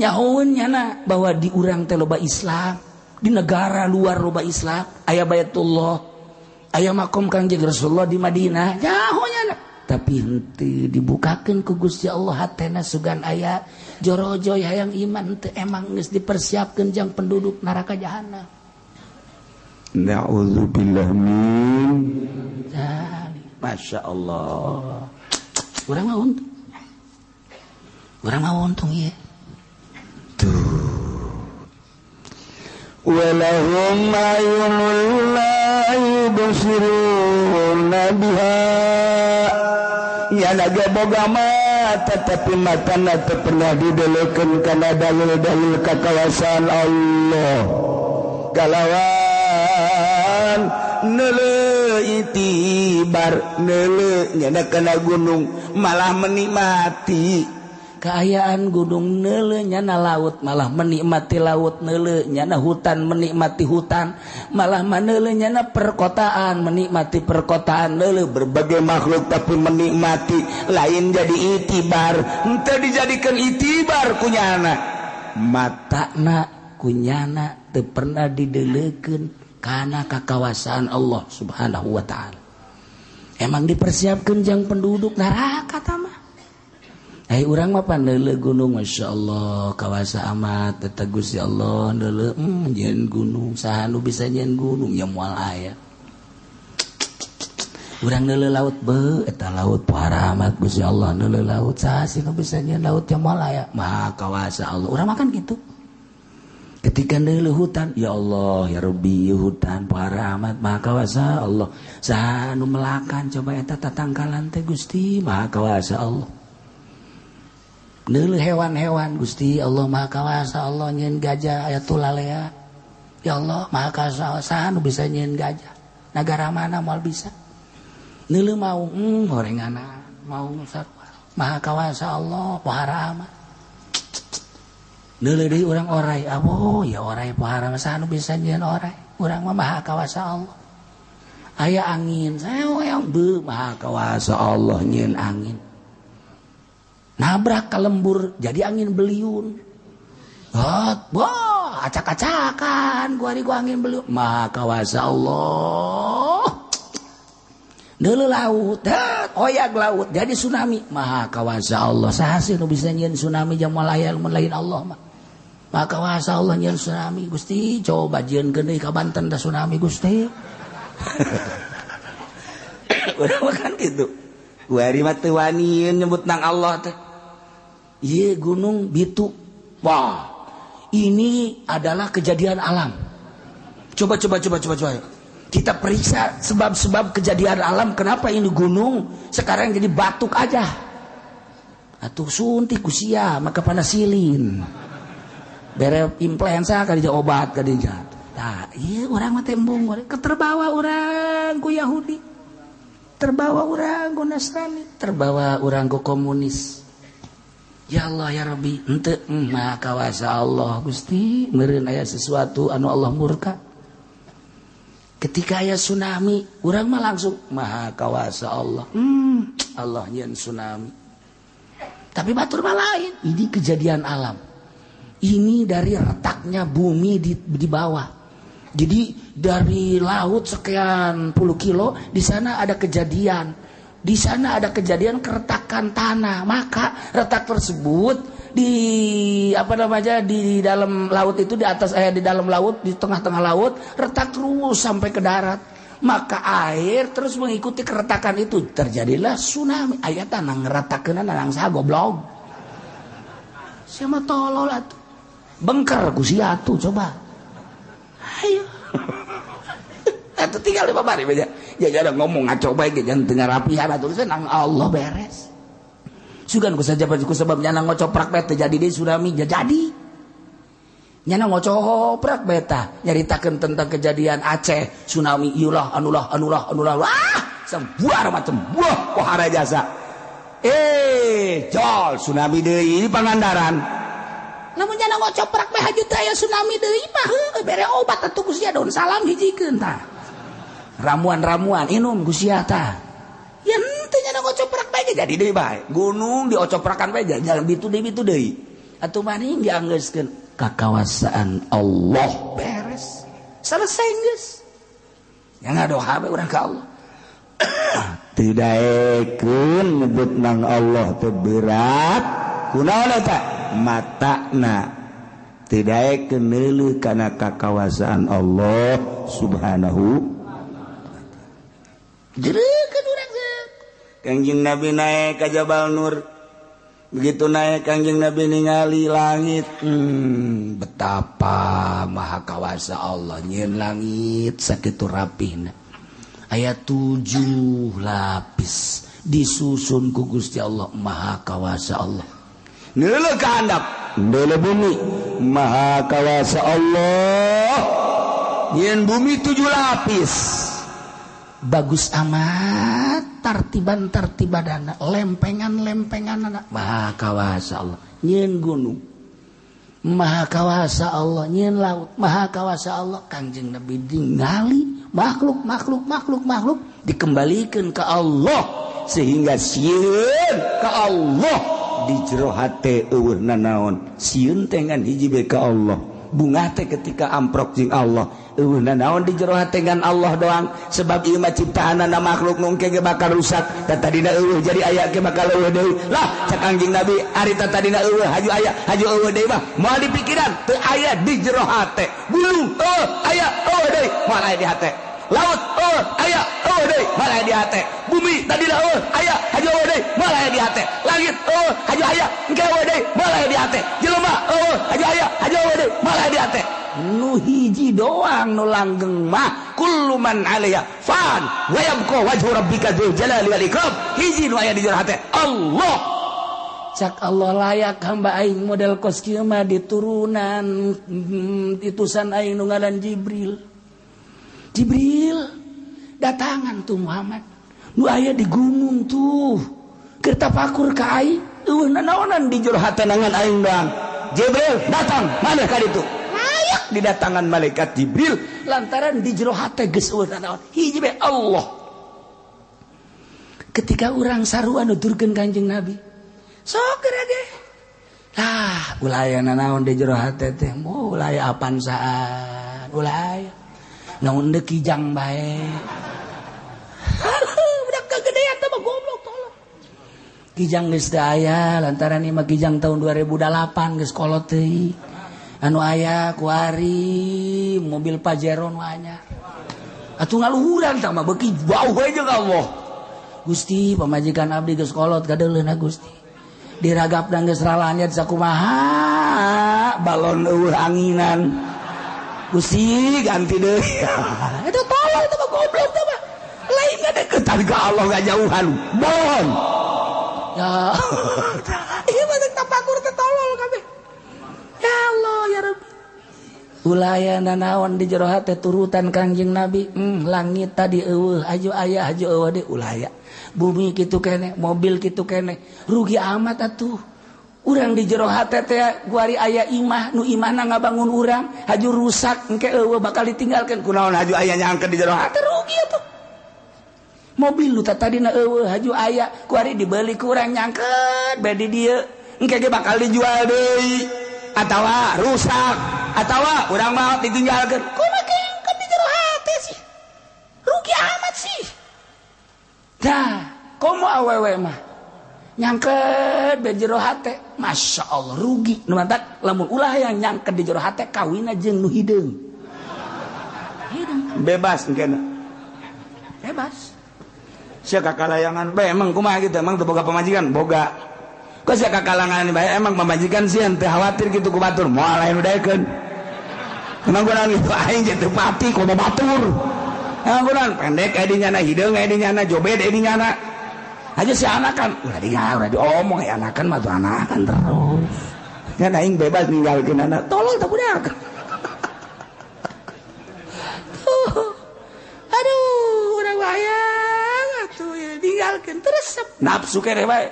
S1: Nyahoeun nyana bahwa di urang teh loba Islam, di negara luar loba Islam, aya Baitullah, aya makom Kangjeng Rasulullah di Madinah. Nyaho nyana. Tapi henteu dibukakeun ku Gusti Allah hatena sugan aya jorojoy hayang iman teu emang geus dipersiapkeun jang penduduk neraka jahanam. Na'udzubillah min. Masya Allah. Urang mah untung ya. Tuh. walahum ayunul la yubsiruna biha ya naga boga mata tapi matana teu pernah didelekeun kana dalil-dalil kakawasan Allah kalawan neuleuh itibar neuleuh nyana kana gunung malah menikmati keayaan gunung neuleuh nyana laut malah menikmati laut neuleuh nyana hutan menikmati hutan malah maneuleuh nyana perkotaan menikmati perkotaan neuleuh berbagai makhluk tapi menikmati lain jadi itibar henteu dijadikeun itibar kunyana matana kunyana teu pernah dideleukeun kana kakawasan Allah Subhanahu wa taala. Emang dipersiapkeun jang penduduk neraka tah mah. Urang mah pandeuleuh gunung masyaallah kawasa amat eta Gusti Allah neuleuh nyeun gunung saha nu bisa nyeun gunung nya moal aya. Urang neuleuh laut beuh eta laut pohara amat Gusti Allah neuleuh laut saha sih nu bisa nyeun laut nya moal aya. Maha kawasa Allah. Urang makan kitu. Ketika neuleuh hutan ya Allah ya Rabbi hutan pohara amat maha kawasa Allah. Saha nu melakan coba eta tatangkalan teh Gusti maha kawasa Allah. Neuleuh hewan-hewan Gusti Allah maha kawasa Allah nyeun gajah aya tulalea ya Allah maha kawasa saha nu bisa nyeun gajah nagara mana moal bisa neuleuh maung horengana maung sarua maha kawasa Allah pohara amat neuleuh deui urang orai aboh ya orai pohara saha nu bisa nyeun orai urang mah maha kawasa Allah aya angin saeong beuh maha kawasa Allah nyeun angin nabrak ka lembur jadi angin beliun wah acak-acakan ku ari ku angin beliun maha kawasa Allah neuleuh laut oyag laut jadi tsunami maha kawasa Allah saha sih nu bisa nyeun tsunami jang moal aya lain Allah mah maha kawasa Allah nyeun tsunami Gusti coba jieunkeun deui ka Banten da tsunami Gusti udah makan gitu kuari mah teu wani nyebut nang Allah teh. Ieu gunung Bitu. Wah. Ini adalah kejadian alam. Coba. Kita periksa sebab-sebab kejadian alam kenapa ini gunung sekarang jadi batuk aja. Atuh suntik ku sia maka panasilin. Bere influenza ka dijak obat ka dijak. Tah, ieu urang mah tembung keterbawa urang ku Yahudi. Terbawa urang ku Nasrani, terbawa urang ku komunis. Ya Allah ya Rabbi, henteu maha kawasa Allah Gusti, meureun aya sesuatu anu Allah murka. Ketika aya tsunami, urang mah langsung maha kawasa Allah. Allah nyeun tsunami. Tapi batur mah lain, ini kejadian alam. Ini dari retaknya bumi di bawah. Jadi dari laut sekian puluh kilo di sana ada kejadian. Di sana ada kejadian keretakan tanah. Maka retak tersebut di dalam laut itu di atas di dalam laut di tengah-tengah laut retak terus sampai ke darat. Maka air terus mengikuti keretakan itu terjadilah tsunami. Aya tanah ngeretakeun nang saha goblok. Siapa tolol atuh. Bengker ku sia atuh coba. Ayo. Atuh tinggal di babari beja. Ya jangan ngomong ngaco bae ge jangan teu rapihan atuh nang Allah beres. Sugan ku saja ku sebab nyana ngocoprak bae teh jadi deui tsunami jadi. Nyana ngocoprak bae tah nyaritakeun tentang kejadian Aceh tsunami ieulah anulah wah sembuar macam buah pohara jasa. Jol tsunami deui di Pangandaran. Lamun nyana ngocoprak bae hajut aya tsunami deui mah heuh bere obat atuh ku sia daun salam hijikeun tah. Ramuan inum ku sia tah. Ya henteu nyana ngocoprak bae jadi deui bae. Gunung diocoprakan bae jangan bitu deui. Atuh maning dianggeuskeun kakawasaan Allah beres. Selesai geus. Yang ngadoha bae urang ka Allah. Teu daekeun nyebut nang Allah teu berat. Kunaon eta? Matana teu daekeun neuleuh kana kakawasaan Allah Subhanahu. Jereukeun urang Kanjeng Nabi naik ka Jabal Nur. begitu naik Kangjeng Nabi ningali langit, betapa maha kawasa Allah nyeun langit sakitu rapihna. Aya 7 lapis disusun ku Gusti Allah, maha kawasa Allah. Neuleuh ka handap, neuleuh bumi, maha kawasa Allah. Nyeun bumi 7 lapis. Bagus amat tartiban-tartibadana, lempengan-lempenganana, maha kawasa Allah. Nyeun gunung, maha kawasa Allah. Nyeun laut, maha kawasa Allah. Kangjeng Nabi ningali makhluk dikembalikan ke Allah sehingga sieun ka Allah di jero hate eueuh nanaon. Sieun teh ngan hiji bae ka Allah, bunga teh ketika amprok jeung Allah eueuh nanaon di jero hate ngan Allah doang. Sebab ieu mah ciptaanna makhluk nu engke ge bakal rusak, da tadina eueuh jadi aya ge bakal eueuh deui. Lah cak Kangjeng Nabi ari tadina eueuh haju aya haju eueuh deui mah moal dipikiran teu aya di jero hate. Gunung aya eueuh deui moal aya di hate. Laut aya eueuh deui moal aya di hate. Bumi tadina aya haju eueuh deui moal aya di hate. Langit haju aya engke eueuh deui moal aya di hate. Jelema haju aya haju eueuh deui moal aya di hate. Nu hiji doang nu langgeng mah kullu man 'alaiha fan wa yabqa wajhu rabbika dzul jalali wal ikram. Hiji nu aya di jero hate Allah. Cak Allah layak hamba aing model kos kieu mah diturunan itusan aing nu ngaran Jibril. Jibril datangan tuh Muhammad nu aya di gunung tuh keur tafakur ka aing eueuh nanaonan di jero hate nangan aing doang. Jibril datang maneh ka ditu. Layak didatangan malaikat Jibril lantaran di jero hate geus eueuh nanaon hiji bae Allah. Ketika urang sarua nuturkeun Kanjeng Nabi, sok gerage lah ulah aya nanaon di jero hate teh, ulah aya apan saan, ulah aya naon deuk kijang bae. Budak kagedean teh mah goblok tolong. Kijang geus teu aya lantaran ieu mah kijang tahun 2008 geus kolot teuing. Anu aya ku ari mobil Pajero nu anyar. Atuh ngaluhuran tah mah beuki bau we jeung Allah. Gusti pamajikan abdi geus kolot kadeuleuna Gusti. Diragapna geus ralanya sakumaha balon eueuh anginan. Gusti ganti deui. Eta tolong teh mah goblok teh mah. Lain ngadeukeutan ka Allah ngajauhan. Bon. Ya. Ieu mah tapakur teh tolol kabeh. Ya Allah ya Rabbi. Ulaya nanaon di jero hate turutan Kangjeng Nabi. Langit tadi eueuh haju aya haju eueuh deui ulaya. Bumi kitu kene, mobil kitu kene. Rugi amat atuh. Urang di jero hate teh guari aya imah nu imahna ngabangun urang haju rusak engke eueuh bakal ditinggalkeun kunaon haju aya nyangkeun di jero hate rugi atuh. Mobil nu tadina eueuh haju aya guari dibeli ku urang nyangkeun bae di dieu engke ge bakal dijual deui atawa rusak atawa urang mah ditinggalkeun. Kumaha keungkeun di jero hate sih? Rugi amat sih. Dah, komo awewe mah nyangket di jero hate, masya Allah rugi. Nu mantak lamun ulah yang nyangket di jero hate kawina jeung nu hideung. Bebas engkena. Bebas. Sia kakalayangan bae emang kumaha kitu emang teu boga pamajikan, boga. Kok sia kakalangan bae emang pamajikan sieun teu khawatir kitu ku batur, moal aya nu daekeun. Emang kunaon kitu aing jeung teu pati kudu batur. Emang kunaon pendek aya dinyana, hideung aya dinyana, jobed aya dinyana. Aja si anakan udah diomong ya anakan mah tuh anakan terus kan aing bebas ninggalkeun anak tolong tak budak. Aduh urang wayang atuh ya ninggalkeun teresep nafsu kere bae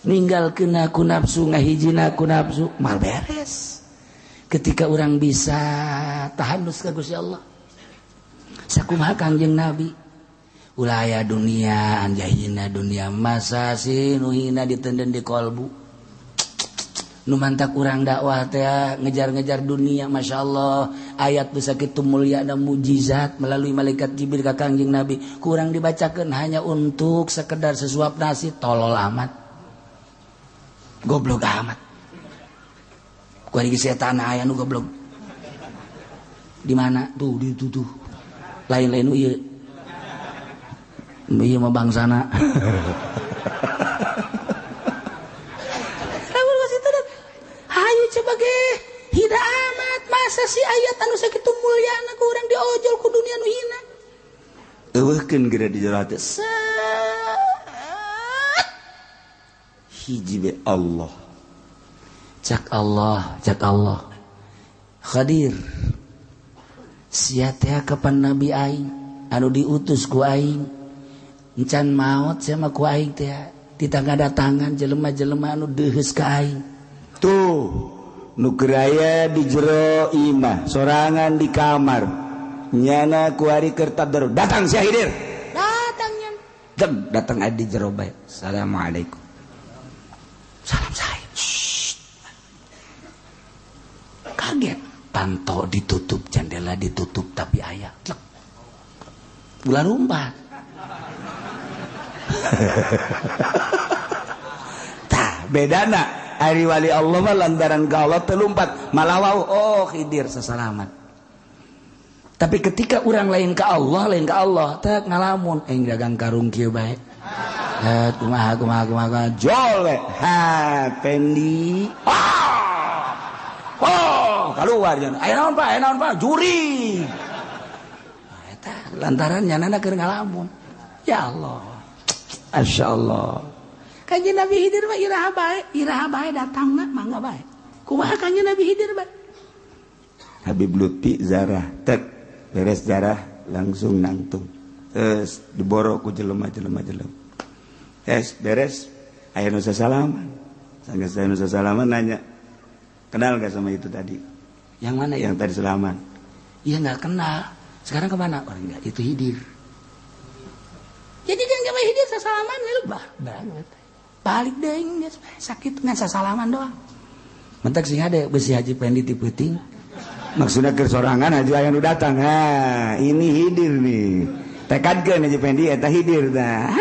S1: ninggalkeun aku nafsu ngahijina aku nafsu mal beres. Ketika orang bisa tahanus ka Gusti Allah sakumaha Kangjeng Nabi ulaya dunia anjahina dunia masa si nuhina ditenden di kolbu nu mantak urang dakwah teh ngejar-ngejar dunia. Masya Allah ayat bisa kitu mulia dan mujizat melalui malaikat Jibril ka Kangjeng Nabi kurang dibacakeun hanya untuk sekedar sesuap nasi tolol amat goblok amat ku ari setan aya nu goblok di mana tuh di tuh lain-lain nu ieu iya mah bangsana sebagai hina amat masa si ayat anu sakitu mulyana ku urang diojol ku dunia nu hina eueuhkeun geura di jero hate hiji be Allah cak Allah hadir sia teh kapan nabi aing anu diutus ku aing encan maot sia mah ku aing teh ditangadatangan jelema-jelema anu deuheus ka aing tuh nu geraya di jero imah sorangan di kamar nyana ku ari keur tadarus datang si Hidir datang nyan datang adi jero bae assalamualaikum salam saya kaget panto ditutup jendela ditutup tapi aya ulah rumpat tah bedana ari wali Allah mah lantaran ka Allah telumpat malawau oh Khidir sasalaman tapi ketika orang lain ka Allah tak ngalamun dagang karung kieu bae kumaha jol we ha pendi keluar jangan aya naon Pak juri eta lantaran nyanana keur ngalamun ya Allah masyaallah kanjeng Nabi Khidir mah iraha bae datang mangga bae kumaha kanjeng Nabi Khidir bae Habib Lutfi zarah tek beres zarah langsung nangtung diboro ku jelema-jelema beres aya nu sasalaman sanggeus aya nu sasalaman nanya kenal gak sama itu tadi yang mana yang tadi salaman iya nggak kenal sekarang kemana orang enggak itu Khidir jadi kan sama Khidir sasalaman lu banget balik deing sakit ngan sasalaman doang mentak sing ade besi Haji Pendi ti peuting maksudna keur sorangan Haji aya nu datang ha ini Khidir nih tekadkeun Haji Pendi eta Khidir tah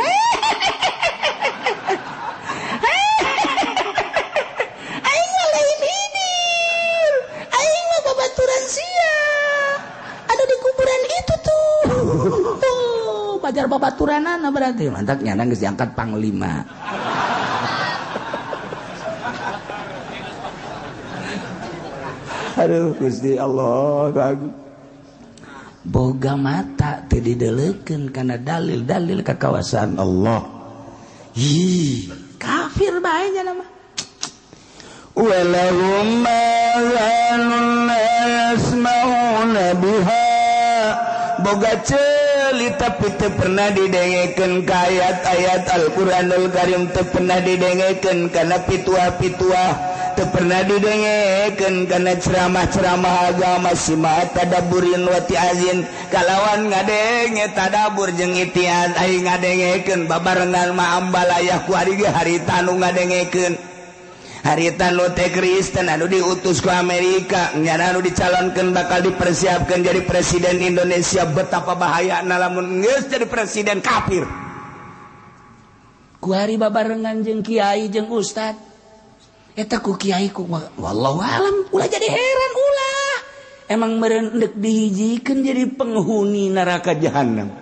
S1: aing mah lain Khidir aing mah babaturan sia ada di kuburan itu tuh pajar babaturanana berarti mantak nyana geus diangkat panglima aduh Gusti Allah bagus boga mata teu dideleukeun kana dalil-dalil kakawasan Allah kafir bae nya mah walahum ma'anun yasma'una biha boga ceuli tapi teu pernah didengekeun ka ayat-ayat Al-Qur'anul Karim teu pernah didengekeun kana pituah-pituah teu pernah didengekeun kana ceramah-ceramah agama simaa tadaburin wa tiazin kalawan ngadenge tadabur jeung itiaz aing ngadengekeun babarengan mah ambalayah ku ari ge harita nu ngadengekeun harita nu teh Kristen anu diutus ku Amerika nyana anu dicalonkeun bakal dipersiapkeun jadi presiden Indonesia betapa bahayana lamun geus jadi presiden kafir ku hari babarengan jeung kiai jeung ustad eta ku kiai ku wallahu alam ulah jadi heran ulah emang meureun endek dihijikeun jadi penghuni neraka jahanam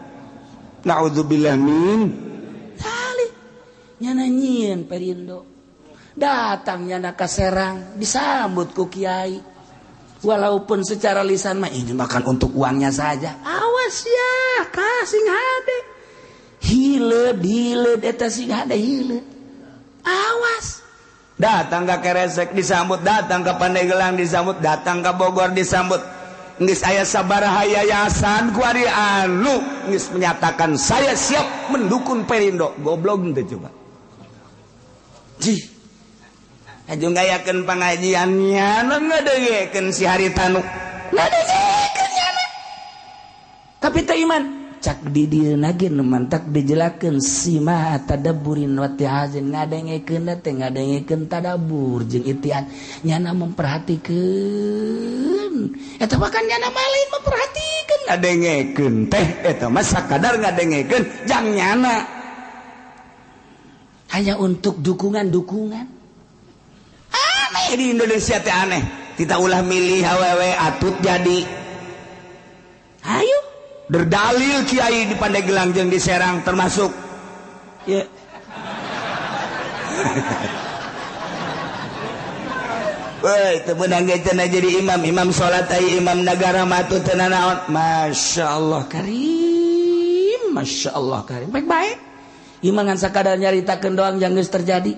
S1: naudzubillah min salih nyana nyieun perindo datang nyana ka Serang disambut ku kiai walaupun secara lisan mah ini makan untuk uangnya saja awas ya kasing hade hileud eta sing hade hileud awas datang ke Keresek disambut datang ke Pandeglang disambut datang ke Bogor disambut geus aya sabaraha yayasan ku ari anu geus menyatakan saya siap mendukung Perindo goblok teh coba ji aju ngayakeun pangajian nya ngadengekeun si harita nu ngadengekeun nya tapi teu iman cak di dieu nage mantak dijelakeun sima tadabburin wa tiazin ngadengekeun teh ngadengekeun tadabur jeung itian nyana memperhatikeun eta mah kan nyana lain memperhatikeun ngadengekeun teh eta mah sakadar ngadengekeun jang nyana hanya untuk dukungan-dukungan aneh di Indonesia teh aneh kita ulah milih awewe atut jadi ayo berdalil kiai di Pandeglang jeung di Serang termasuk ya Woi, teu meunang ge cenah jadi imam salat ai imam negara matu teu naon. Masyaallah karim, masyaallah karim. Baik-baik. Imam ngan sakadar nyaritakeun doang jang geus terjadi.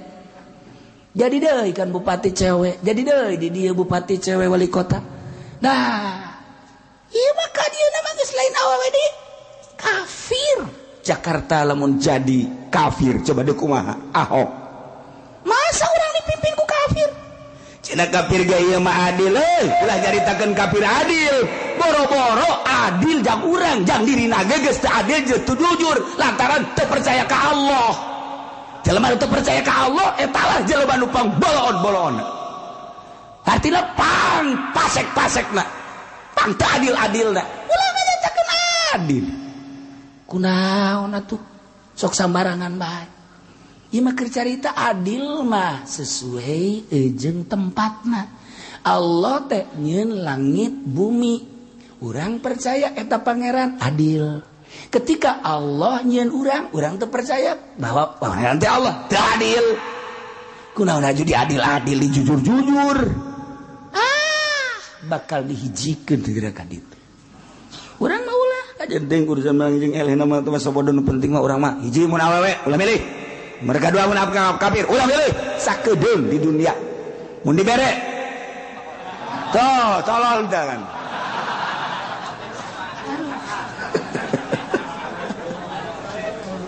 S1: Jadi deui kan bupati cewek, jadi deui di dieu bupati cewek wali kota. Nah, ieu mah ka dieu mah geus lain awewe deui. Kafir. Jakarta lamun jadi kafir, coba deuk kumaha? Ahok. Masa urang dipimpin ku kafir? Cina kafir gaya mah adil ulah nyaritakeun kafir adil boro-boro adil jang urang jang dirina geus teu adil jeung teu jujur lantaran teu percaya ka Allah. Jelema teu percaya ka Allah eta lah jelema nu pangbolon-bolon. Artina pang pasek-pasekna pang teu adil-adilna ulah nyaritakeun adil. Kunaon atuh sok sambarangan bae. Ieu mah keur carita adil mah sesuai jeung tempatna. Allah teh nyieun langit bumi. Urang percaya eta pangeran adil. Ketika Allah nyieun urang teu percaya bahwa pangeran teh Allah teu adil. Kunaon jadi adil-adil jujur-jujur. Bakal dihijikeun teu geura ka ditu. Urang mah ulah kajendeng urusan jeung elehna mah teu sabodo nu penting mah urang mah hiji mun awewe ulah milih. Mereka dua munafik kafir ulah milih sakedeung di dunia mun dibere tuh tolol jangan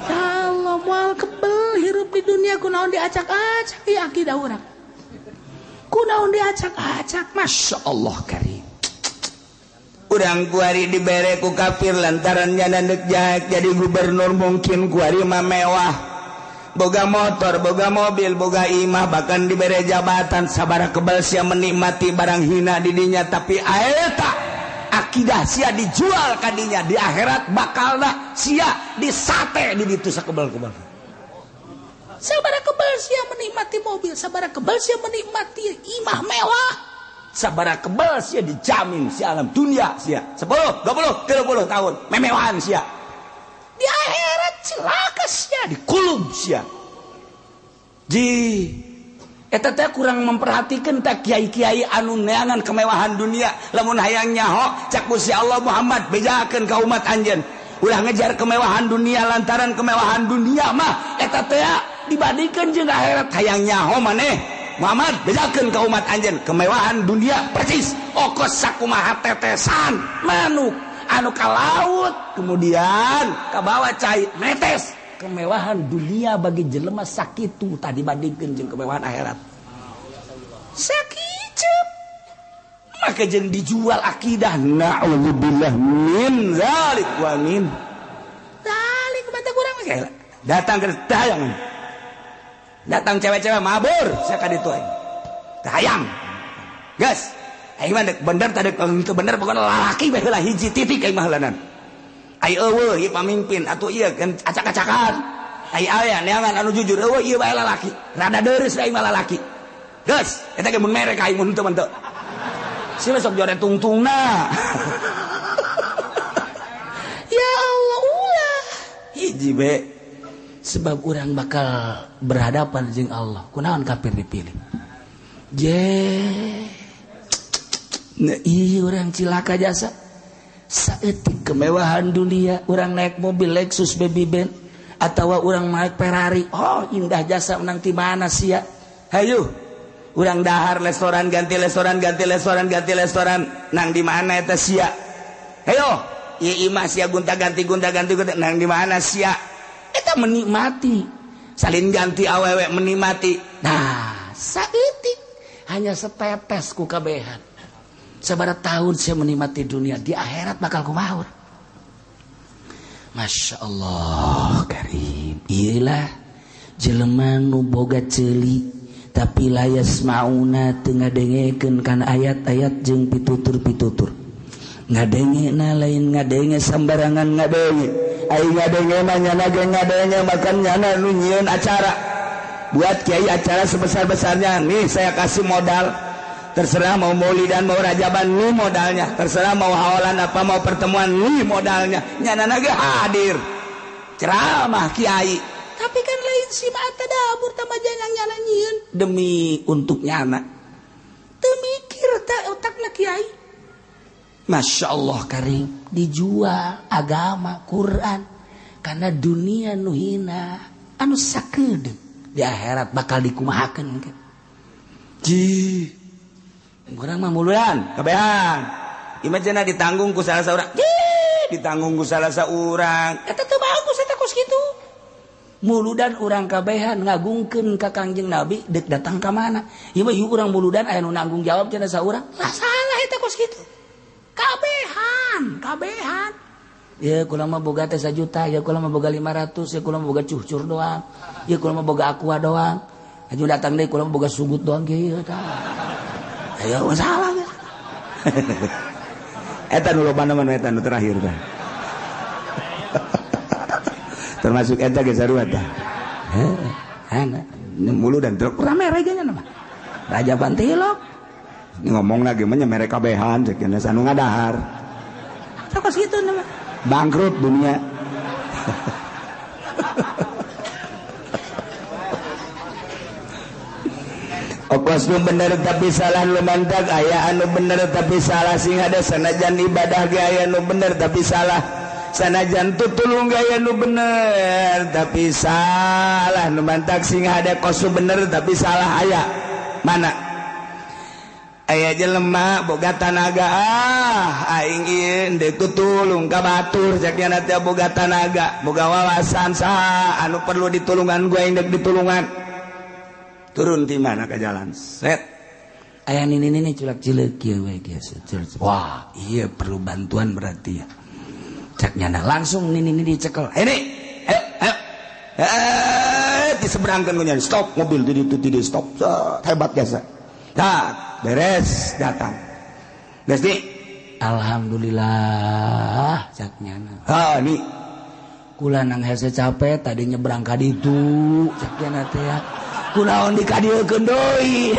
S1: Allah moal kebel hirup di dunia kunaon diacak-acak ieu akidah urang kunaon diacak-acak Masya Allah karim urang kuari dibere ku kafir lantaran nyana neuk jadi gubernur mungkin kuari mah mewah boga motor, boga mobil, boga imah, bahkan diberi jabatan sabaraha kebal sia menikmati barang hina di dinya tapi eta akidah sia dijual ka dinya di akhirat bakalna sia disate di ditu sakebal-kebal. Sabaraha kebal sia menikmati mobil, sabaraha kebal sia menikmati imah mewah, sabaraha kebal sia dijamin sia alam dunia sia 10, 20, 30 tahun memewahan sia. Di akhirat celaka sia dikulub sia. Ji eta teh kurang memperhatikan tak kiai-kiai anu neangan kemewahan dunia lamun hayang nyaho cak Gusti Allah Muhammad bejakeun ka umat anjeun ulah ngejar kemewahan dunia lantaran kemewahan dunia mah eta teh dibandingkeun jeung akhirat hayang nyaho maneh Muhammad bejakeun ka umat anjeun kemewahan dunia persis okos sakumaha tetesan manuk anu ka laut kemudian ka bawah cai metes kemewahan dunia bagi jelema sakitu tadi bandingkeun jeung kemewahan akhirat sakitu maka jeung dijual akidah naudzubillah min zalik wa min zalik mata kurang datang ke tayangan datang cewek-cewek mabur sia ka ditu tayang gas aing mah bener tadi itu bener pokona lalaki bae heula hiji titik aing mah heulanan. Ai eueuh ieu pamimpin atuh ieu kan acak-acakan. Ai aya neangan anu jujur eueuh ieu bae lalaki. Rada deureus aing mah lalaki. Geus, eta ge mun merek aing mun teu menteu. Sia sok jore tungtungna. Ya Allah ulah. Hiji be sebab urang bakal berhadapan jeung Allah. Kunaon kafir dipilih? Nah, iya orang cilaka jasa saeutik kemewahan dunia orang naik mobil Lexus baby Benz atau orang naik Ferrari oh indah jasa menang ti mana sia hayu orang dahar restoran ganti restoran ganti restoran ganti restoran nang di mana eta sia hayo ieu imah sia gunta ganti nang di mana sia eta menikmati salin ganti awewe menikmati nah saeutik hanya setetes ku kabehan sabaraha tahun saya menikmati dunia di akhirat bakal kumaha. Masya Allah karim iyalah jelema nu boga ceuli tapi layas mauna teu ngadengekeun kana ayat-ayat jeung pitutur-pitutur ngadengena lain ngadenge sambarangan ngadenge ai ngadenge mah nyana ge ngadenge makan nyana nu nyieun acara buat kiai acara sebesar-besarnya nih saya kasih modal terserah mau maulidan mau rajaban nih modalnya terserah mau hawalan apa mau pertemuan nih modalnya nyanana ge hadir ceramah kiai tapi kan lain si mata dapur tamajan yang nyana nyieun demi untuk nyana teu Kiai. Masya Allah karim, dijual agama Quran karena dunia nuhina anu sakedeuk di akhirat bakal dikumahakeun kan. Ji urang mah muludan kabehan imajana ditanggung ku salah saurang. Ditanggung ku salah saurang eta teu bagus eta kos kitu. Muludan urang kabehan ngagungkeun ka Kangjeng Nabi deuk datang ka mana. Ieu mah urang muludan aya nu nanggung jawab cenah saurang. Lah salah eta kos kitu. Kabehan. Ya kula mah boga teh 1 juta, ya kula mah boga 500, ya kula mah boga cucur doang. Ya kula mah boga aqua doang. Aju datang deui kula mah boga sugut doang kieu tah. Ayo masalah geus. Eta nu lobana mah eta nu terakhir tah. Termasuk eta ge sarua tah. Heuh, mulu dan truk rame rajanya mah. Raja Bantilok. Ngomong lagi mah mere kabehan ceuk anu ngadahar. Terus gitu nama. Bangkrut dunia. Okos nu bener tapi salah lu mantak, aya anu bener tapi salah sing ada sanajan ibadah ge aya nu bener tapi salah. Sanajan tutulung ge aya nu bener tapi salah, nu mantak sing ada kosu bener tapi salah aya. Mana? Aya jelema boga tanaga aing ieu deuk tutulung ka batur sakjana teh boga tanaga boga wawasan saha anu perlu ditulungan gua aing deuk ditulungan turun ti mana ka jalan set aya nini culak cileuk kieu we kieu wah ieu perlu bantuan berarti ya cak nyana langsung nini dicekel ini diseberangkeun ku nyana stop mobil di stop hebat biasa dah beres datang geus di alhamdulillah caknya nih kula nang hese capek tadi nyebrang ka ditu caknya teh ya kunaon dikadiekeun deui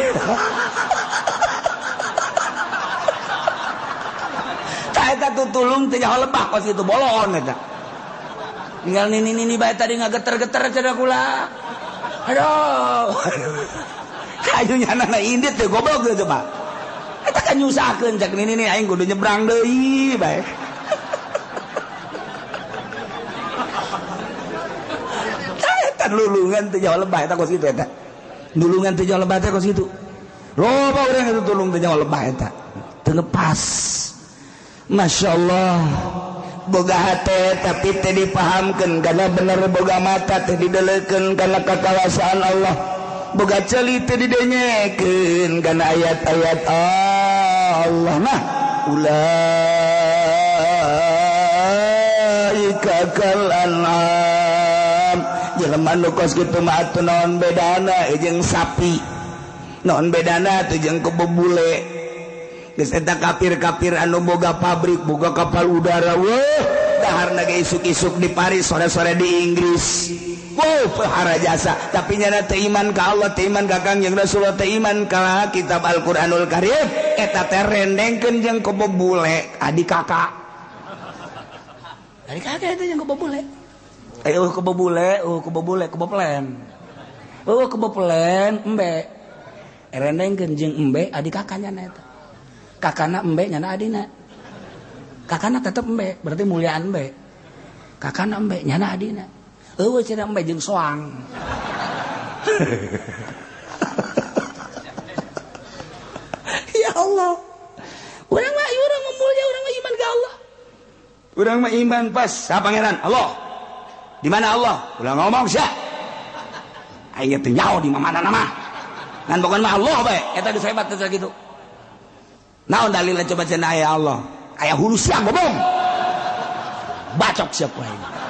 S1: tah eta tutulung teh nyaho lebah kos kitu bolon eta tinggal nini bae tadi ngageter-geter cenah kula aduh ayo nyana indit teh goblok teh coba. Eta kan nyusahkeun cak nini aing kudu nyebrang deui bae. Eta lulungan teh jauh lebah eta kos kitu eta. Lulungan teh jauh lebah teh kos kitu. Loba urang eta tulung teh jauh lebah eta. Teu lepas. Masyaallah. Boga hate tapi teh dipahamkeun kana bener boga mata teh dideleukeun kana kakawasaan Allah. Boga ceuli teu didenyekeun kana ayat-ayat Allah nah ulaika kal an'am jelema nu kos kitu mah atuh naon bedana jeung sapi naon bedana teh jeung kebo bule geus eta kafir-kafir anu boga pabrik boga kapal udara weuh daharna ge isuk-isuk di Paris sore-sore di Inggris. Wow, pahara jasa tapi nyana teu iman ka Allah teu iman ka Kangjeng Rasulullah teu iman ka kitab Al-Qur'anul Karim eta teh rendengkeun jeung kebo bule adik kakak itu jeung kebo bule kebo plen embe rendengkeun jeung embe adik kakaknya eta kakana embe nyana adina kakana tetep embe berarti muliaan embe kakana embe nyana adina eueuh cenah embe jeung soang. Ya Allah. Urang mah mulia, urang mah iman ka Allah. Urang mah iman pas sa pangeran Allah. Di mana Allah? Ulah ngomong sia. Aing teh nyaho di mana-mana mah. Ngan bukan mah Allah bae, eta geus hebat teh kitu. Naon dalilna coba cenah aya Allah? Aya hulu sia gobong. Bacok siap wae.